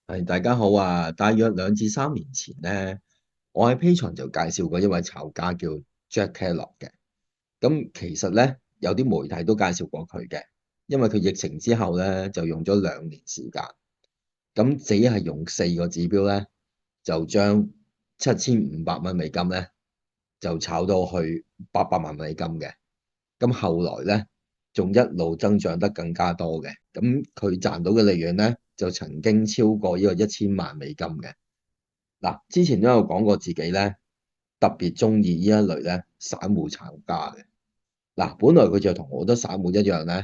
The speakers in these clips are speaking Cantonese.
大家好啊！大約2至3年前呢，我喺 Patreon 就介紹過一位炒家叫 Jack Kellogg 嘅。咁其實呢，有啲媒體都介紹過佢嘅，因為佢疫情之後呢，就用咗2年時間，咁只係用4個指標呢，就將7500蚊美金呢，就炒到去800萬美金嘅。咁後來呢，仲一路增長得更加多嘅。咁佢賺到嘅利潤呢，就曾經超過呢個1000萬美金嘅。嗱，之前都有講過自己呢，特別中意呢一類呢散戶炒家嘅。嗱，本來佢就同好多散戶一樣呢，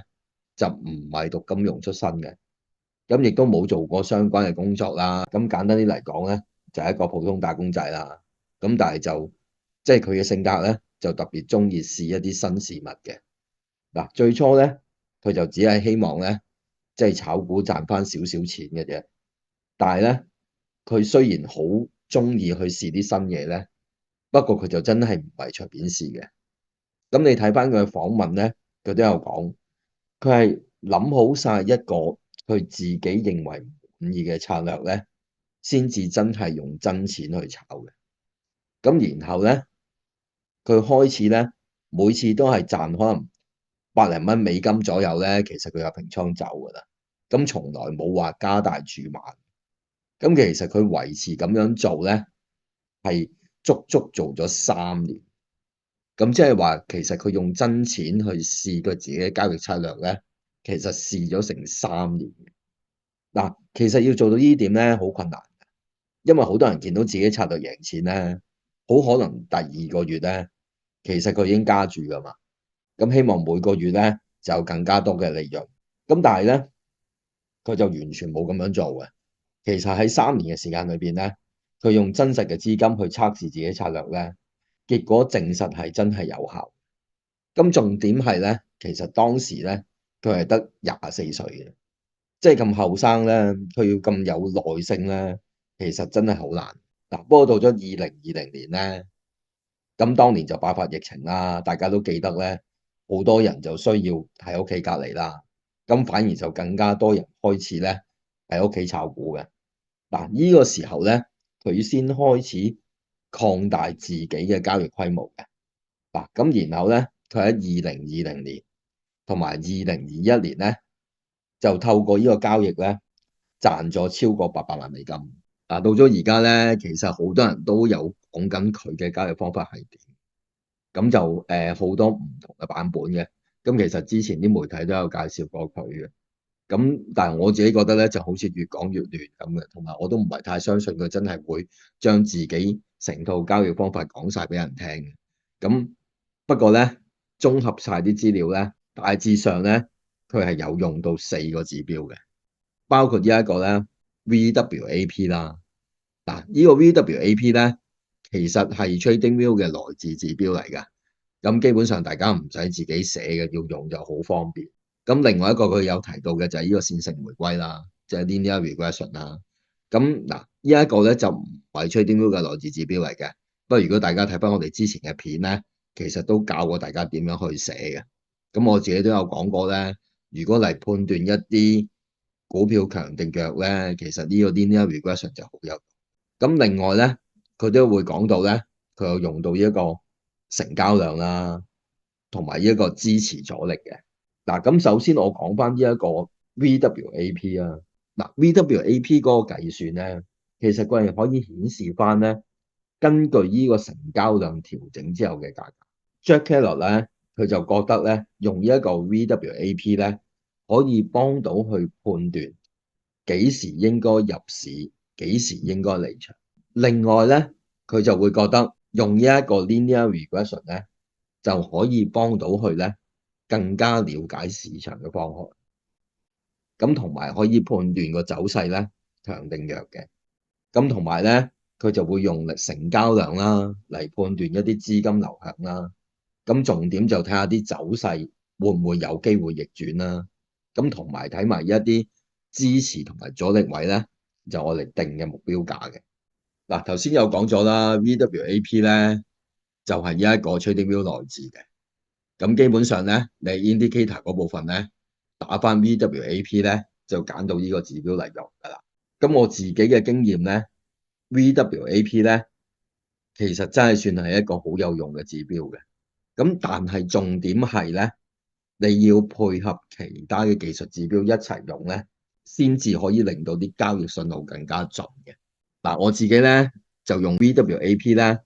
就唔係讀金融出身嘅，咁亦都冇做過相關嘅工作啦。咁簡單啲嚟講呢，就係一個普通打工仔啦。咁但係就即係佢嘅性格呢，就特別中意試一啲新事物嘅。嗱，最初呢，佢就只係希望呢，即係炒股賺翻少少錢嘅啫。但係呢，佢雖然好中意去試啲新嘢呢，不過佢就真係唔係隨便試嘅。咁你睇翻佢嘅訪問呢，佢都有講，佢係諗好晒一個佢自己認為滿意嘅策略呢，先至真係用真錢去炒嘅。咁然後呢，佢開始呢，每次都係賺可能百零蚊美金左右呢，其實佢有平倉走㗎啦。咁從來冇話加大注碼。咁其實佢維持咁樣做呢，係足足做咗3年。咁即係話，其實佢用真錢去試佢自己嘅交易策略呢，其實試咗成3年。嗱，其實要做到呢點呢，好困難，因為好多人見到自己策略贏錢呢，好可能第2個月呢，其實佢已經加注㗎嘛。咁希望每個月呢，就有更加多嘅利潤。咁但係呢，佢就完全冇咁樣做嘅。其實喺3年嘅時間裏邊呢，佢用真實嘅資金去測試自己策略呢，結果證實係真係有效。咁重點係呢，其實當時呢，佢係得24歲嘅，即係咁後生呢，佢要咁有耐性呢，其實真係好難。嗱，不過到咗2020年呢，咁當年就爆發疫情啦，大家都記得呢，好多人就需要喺屋企隔離啦，咁反而就更加多人開始呢，喺屋企炒股嘅。嗱，呢個時候呢，佢先開始擴大自己嘅交易規模嘅。嗱，咁然後呢，佢喺2020年同埋2021年呢，就透過呢個交易呢，賺咗超過800萬美金。嗱，到咗而家呢，其實好多人都有講緊佢嘅交易方法係點，咁就好多唔同嘅版本嘅。咁其實之前啲媒體都有介紹過佢嘅。咁但係我自己覺得呢，就好似越講越亂咁嘅，同埋我都唔係太相信佢真係會將自己成套交易方法講晒俾人聽嘅。咁不過呢，綜合晒啲資料呢，大致上呢，佢係有用到4個指標嘅，包括呢一個呢 VWAP 啦。嗱，呢個 VWAP 呢，其實係 TradingView 嘅來自指標嚟㗎。咁基本上大家唔使自己寫嘅，要用就好方便。咁另外一個佢有提到嘅就係呢個線性回歸啦，即係 linear regression 啦。咁嗱，呢一個咧就唔係 TradingView 嘅來自指標嚟嘅。不過如果大家睇翻我哋之前嘅片咧，其實都教過大家點樣去寫嘅。咁我自己都有講過咧，如果嚟判斷一啲股票強定弱咧，其實呢個 linear regression 就好有。咁另外咧，佢都會講到咧，佢有用到呢一個成交量啦，同埋呢一個支持阻力嘅。嗱，咁首先我講翻呢一個 VWAP 啊。嗱，VWAP 嗰個計算咧，其實佢係可以顯示翻咧，根據呢個成交量調整之後嘅價格。Jack Kellogg 咧，佢就覺得咧，用呢一個 VWAP 咧，可以幫到去判斷幾時應該入市，幾時應該離場。另外咧，佢就會覺得用呢一個 linear regression 咧，就可以幫到佢咧更加了解市場嘅方向，咁同埋可以判斷個走勢咧強定弱嘅。咁同埋咧，佢就會用成交量啦嚟判斷一啲資金流向啦。咁重點就睇下啲走勢會唔會有機會逆轉啦。咁同埋睇埋一啲支持同埋阻力位咧，就我哋定嘅目標價嘅。嗱，頭先有講咗啦，VWAP 咧就係呢一個 TradingView 內置嘅。咁基本上咧，你 indicator 嗰部分咧打翻 VWAP 咧，就揀到呢個指標嚟用㗎啦。咁我自己嘅經驗咧，VWAP 咧其實真係算係一個好有用嘅指標嘅。咁但係重點係咧，你要配合其他嘅技術指標一齊用咧，先至可以令到啲交易信號更加準嘅。嗱，我自己咧就用 VWAP 咧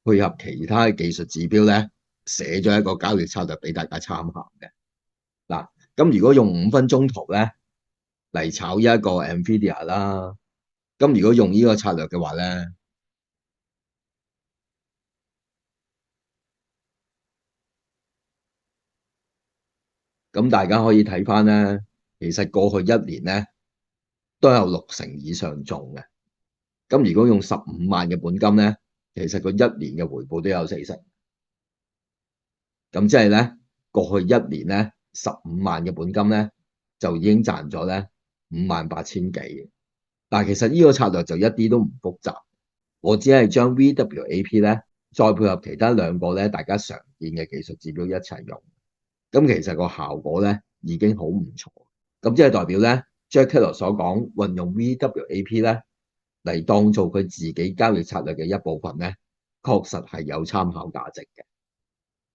配合其他嘅技術指標咧，寫咗一個交易策略俾大家參考嘅。嗱，咁如果用5分鐘圖咧嚟炒一個 NVIDIA 啦，咁如果用呢個策略嘅話咧，咁大家可以睇翻咧，其實過去一年咧都有60成以上中嘅。咁如果用15萬嘅本金咧，其實佢一年嘅回報都有4成。咁即係咧，過去一年咧15萬嘅本金咧，就已經賺咗咧58,000幾。但係其實呢個策略就一啲都唔複雜，我只係將 VWAP 咧再配合其他兩個咧大家常見嘅技術指標一齊用，咁其實個效果咧已經好唔錯。咁即係代表咧 Jack Taylor 所講運用 VWAP 咧嚟當做佢自己交易策略嘅一部分咧，確實係有參考價值嘅。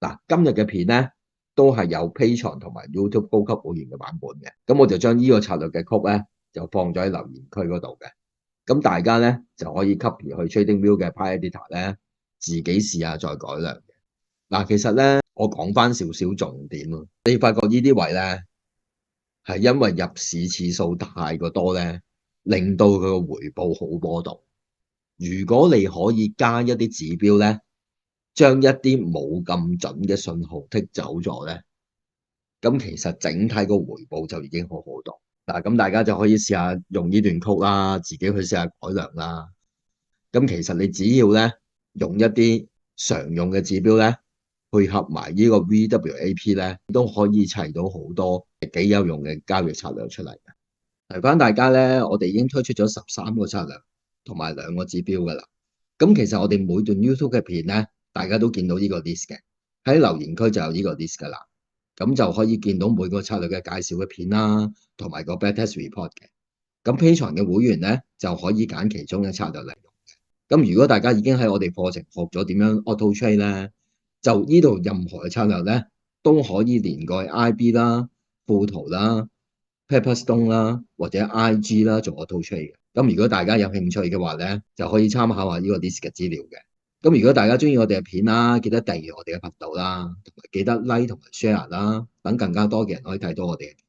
嗱，今日嘅片咧都係有 Patreon 同埋 YouTube 高級會員嘅版本嘅，咁我就將呢個策略嘅曲咧就放咗喺留言區嗰度嘅，咁大家咧就可以 copy 去 TradingView 嘅 PyEditor 咧自己試下再改良嘅。嗱，其實咧我講翻少少重點咯，你發覺呢啲位咧係因為入市次數太過多咧，令到佢個回報好波動。如果你可以加一啲指標咧，將一啲冇咁準嘅信號剔走咗咧，咁其實整體個回報就已經好好多。嗱，咁大家就可以試下用呢段曲啦，自己去試下改良啦。咁其實你只要咧用一啲常用嘅指標咧，配合埋呢個 VWAP 咧，都可以砌到好多幾有用嘅交易策略出嚟嘅。提翻大家咧，我哋已經推出咗13個策略同埋2個指標㗎啦。咁其實我哋每段 YouTube 嘅片咧，大家都見到呢個 list 嘅，喺留言區就有呢個 list 㗎啦。咁就可以見到每個策略嘅介紹嘅片啦，同埋個 backtest report 嘅。咁 Patreon 嘅會員咧就可以揀其中嘅策略嚟用嘅。咁如果大家已經喺我哋課程學咗點樣 auto trade 咧，就呢度任何嘅策略咧都可以連過 IB 啦、富途啦、Pepperstone 啦或者 IG 啦做 auto trade 嘅。咁如果大家有興趣嘅話咧，就可以參考下呢個 list 嘅資料嘅。咁如果大家中意我哋嘅片啦，記得訂閱我哋嘅頻道啦，同埋記得 like 同埋 share 啦，等更加多嘅人可以睇到我哋嘅片。